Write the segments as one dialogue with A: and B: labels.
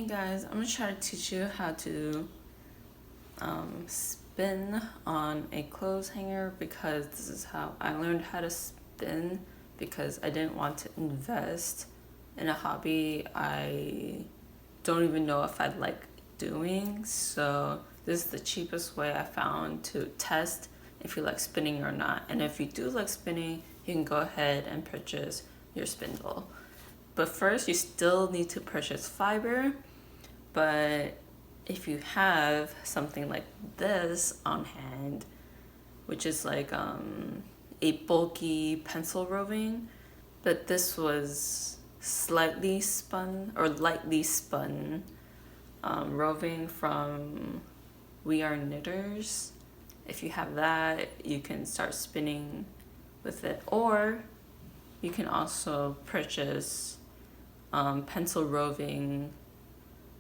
A: Hey guys, I'm gonna try to teach you how to spin on a clothes hanger because this is how I learned how to spin because I didn't want to invest in a hobby I don't even know if I'd like doing. So this is the cheapest way I found to test if you like spinning or not. And if you do like spinning, you can go ahead and purchase your spindle. But first, you still need to purchase fiber. But if you have something like this on hand, which is like a bulky pencil roving, but this was slightly spun or lightly spun roving from We Are Knitters. If you have that, you can start spinning with it, or you can also purchase pencil roving,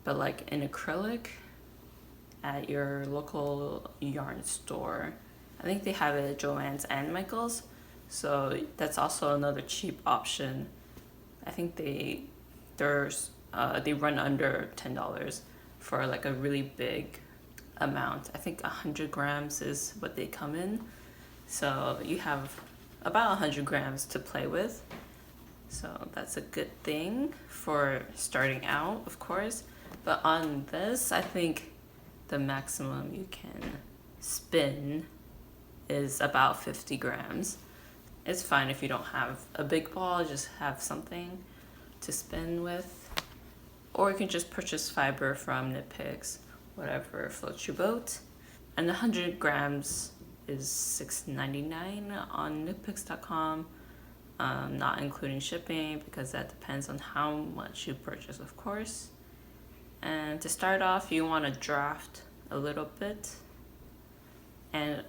A: but like in acrylic at your local yarn store. I think they have it at Joann's and Michael's, so that's also another cheap option. I think they run under $10 for like a really big amount. I think 100 grams is what they come in, so you have about 100 grams to play with. So that's a good thing for starting out, of course. But on this, I think the maximum you can spin is about 50 grams. It's fine if you don't have a big ball, just have something to spin with. Or you can just purchase fiber from Knit Picks, whatever floats your boat. And 100 grams is $6.99 on knitpicks.com. Not including shipping because that depends on how much you purchase, of course. And to start off, you want to draft a little bit, and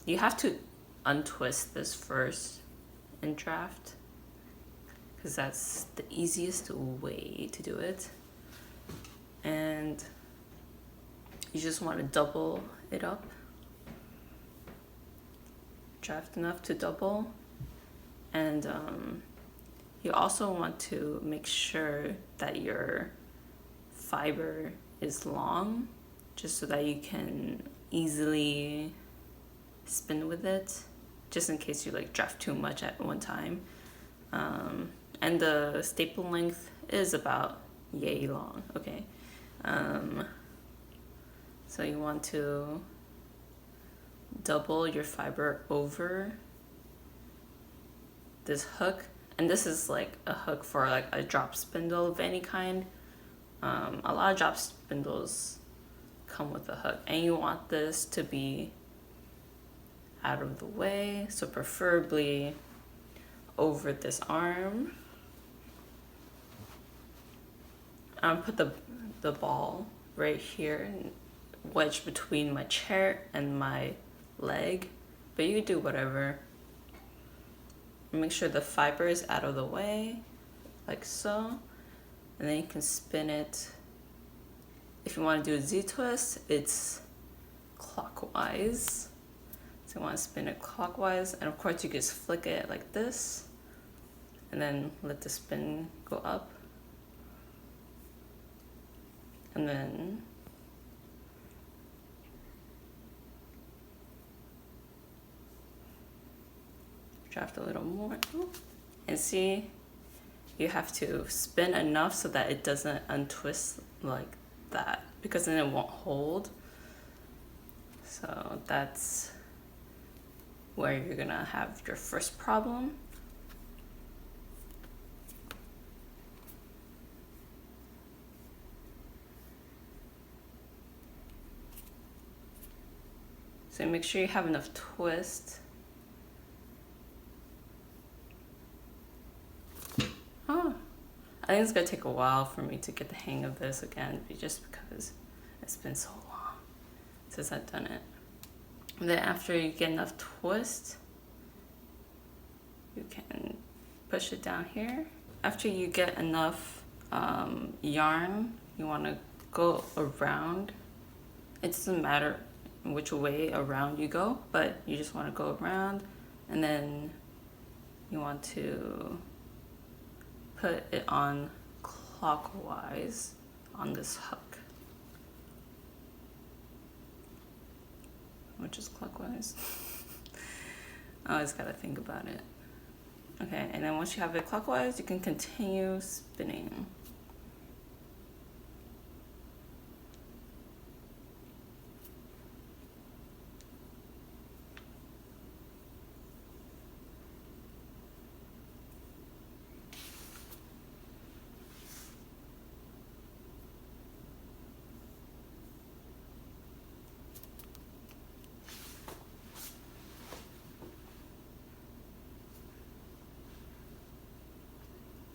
A: you have to untwist this first and draft because that's the easiest way to do it. And you just want to double it up, draft enough to double. And you also want to make sure that your fiber is long, just so that you can easily spin with it, just in case you like draft too much at one time. And the staple length is about yay long, okay? So you want to double your fiber over this hook, and this is like a hook for like a drop spindle of any kind. A lot of drop spindles come with a hook, and you want this to be out of the way, so preferably over this arm. Put the ball right here and wedge between my chair and my leg, but you do whatever. Make sure the fiber is out of the way, like so, and then you can spin it. If you want to do a Z-twist, it's clockwise. So you want to spin it clockwise, and of course you just flick it like this, and then let the spin go up. And then draft a little more, and see, you have to spin enough so that it doesn't untwist like that, because then it won't hold. So that's where you're gonna have your first problem. So make sure you have enough twist. I think it's gonna take a while for me to get the hang of this again, just because it's been so long since I've done it. And then after you get enough twist, you can push it down here. After you get enough yarn, you want to go around. It doesn't matter which way around you go, but you just want to go around, and then you want to put it on clockwise on this hook, which is clockwise. I always gotta think about it. Okay, and then once you have it clockwise, you can continue spinning.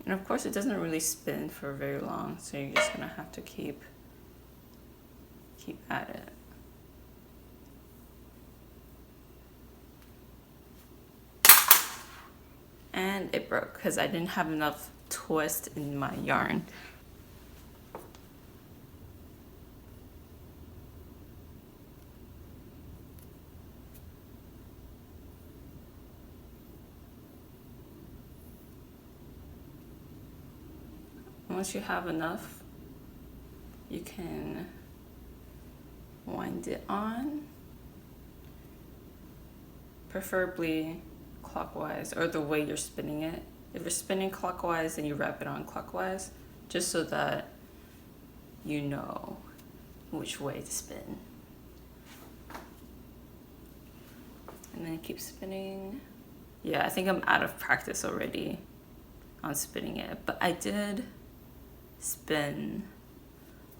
A: And of course it doesn't really spin for very long, so you're just gonna have to keep at it. And it broke because I didn't have enough twist in my yarn. Once you have enough, you can wind it on, preferably clockwise, or the way you're spinning it. If you're spinning clockwise, then you wrap it on clockwise, just so that you know which way to spin. And then keep spinning. Yeah, I think I'm out of practice already on spinning it, but I did spin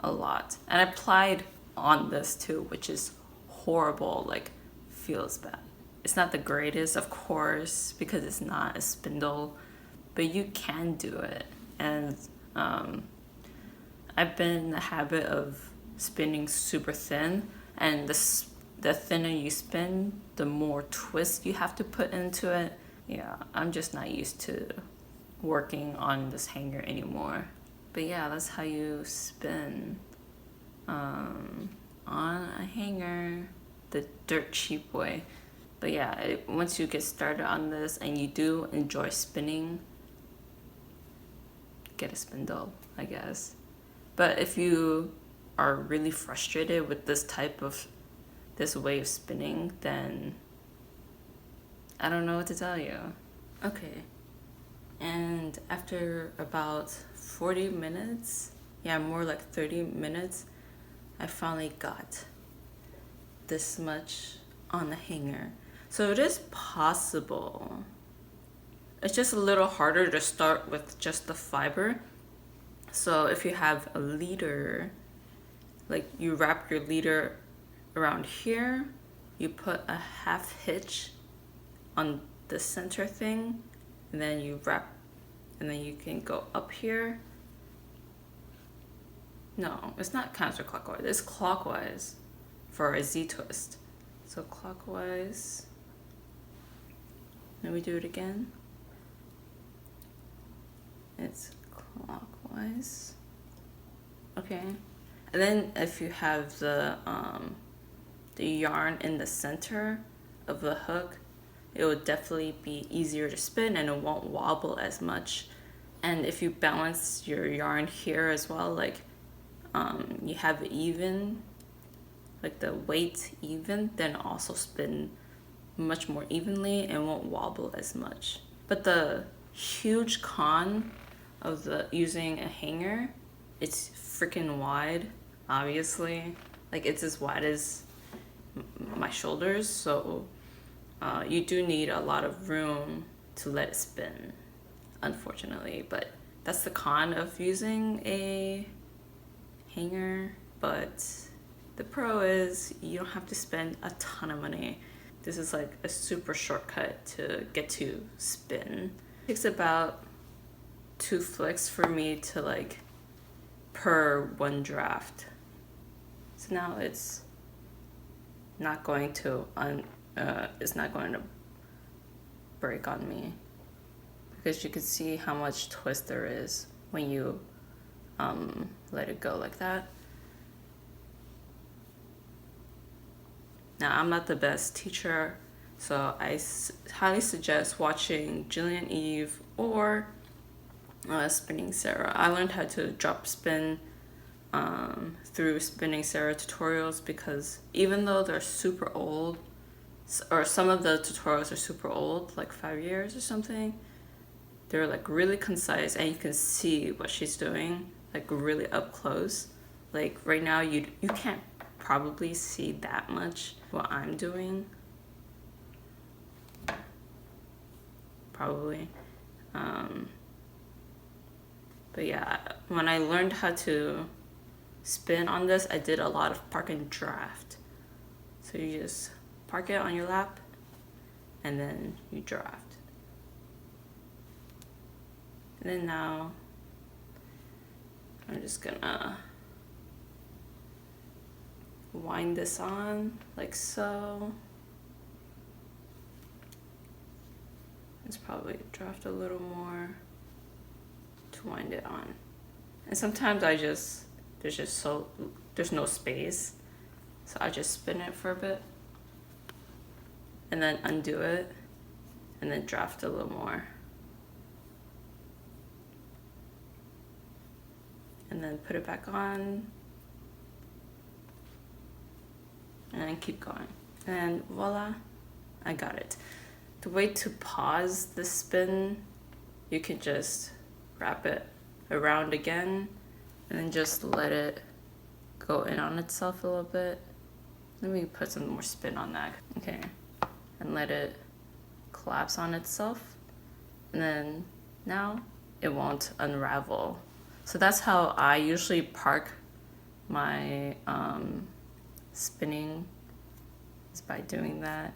A: a lot, and I applied on this too, which is horrible, like feels bad. It's not the greatest, of course, because it's not a spindle, but you can do it. And I've been in the habit of spinning super thin, and the thinner you spin, the more twist you have to put into it. Yeah, I'm just not used to working on this hanger anymore. But yeah, that's how you spin on a hanger, the dirt cheap way. But yeah, once you get started on this and you do enjoy spinning, get a spindle, I guess. But if you are really frustrated with this way of spinning, then I don't know what to tell you. Okay, and after about 40 minutes, yeah, more like 30 minutes, I finally got this much on the hanger. So it is possible. It's just a little harder to start with just the fiber. So if you have a leader, like you wrap your leader around here, you put a half hitch on the center thing, and then you wrap, and then you can go up here. No, it's not counterclockwise, it's clockwise for a Z twist. So clockwise. Let me do it again. It's clockwise. Okay. And then if you have the yarn in the center of the hook, it will definitely be easier to spin and it won't wobble as much. And if you balance your yarn here as well, like you have it even, like the weight even, then also spin much more evenly and won't wobble as much. But the huge con of using a hanger, it's freaking wide, obviously. Like it's as wide as my shoulders, so you do need a lot of room to let it spin, unfortunately. But that's the con of using a hanger. But the pro is you don't have to spend a ton of money. This is like a super shortcut to get to spin. It takes about 2 flicks for me to like per one draft. So now it's not going to break on me, because you can see how much twist there is when you let it go like that. Now, I'm not the best teacher, so I highly suggest watching Jillian Eve or Spinning Sarah. I learned how to drop spin through Spinning Sarah tutorials, because even though they're super old, or some of the tutorials are super old, like 5 years or something, they're like really concise and you can see what she's doing like really up close. Like right now you can't probably see that much what I'm doing, probably. But yeah, when I learned how to spin on this, I did a lot of park and draft. So you just park it on your lap and then you draft. And then now I'm just gonna wind this on like so. Let's probably draft a little more to wind it on. And sometimes there's no space, so I just spin it for a bit and then undo it and then draft a little more and then put it back on and then keep going, and voila, I got it. The way to pause the spin, you can just wrap it around again and then just let it go in on itself a little bit. Let me put some more spin on that. Okay, and let it collapse on itself, and then now it won't unravel. So that's how I usually park my spinning, is by doing that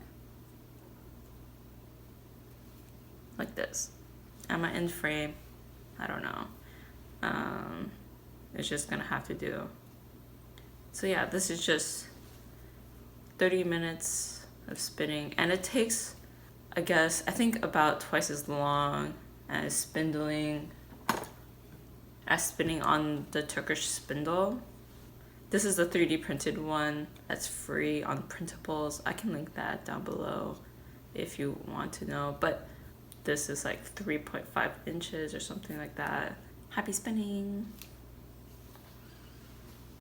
A: like this. Am I in frame? I don't know. It's just gonna have to do. So yeah, this is just 30 minutes of spinning, and it takes, I think about twice as long as spinning on the Turkish spindle. This is the 3D printed one that's free on Printables. I can link that down below if you want to know, but this is like 3.5 inches or something like that. Happy spinning!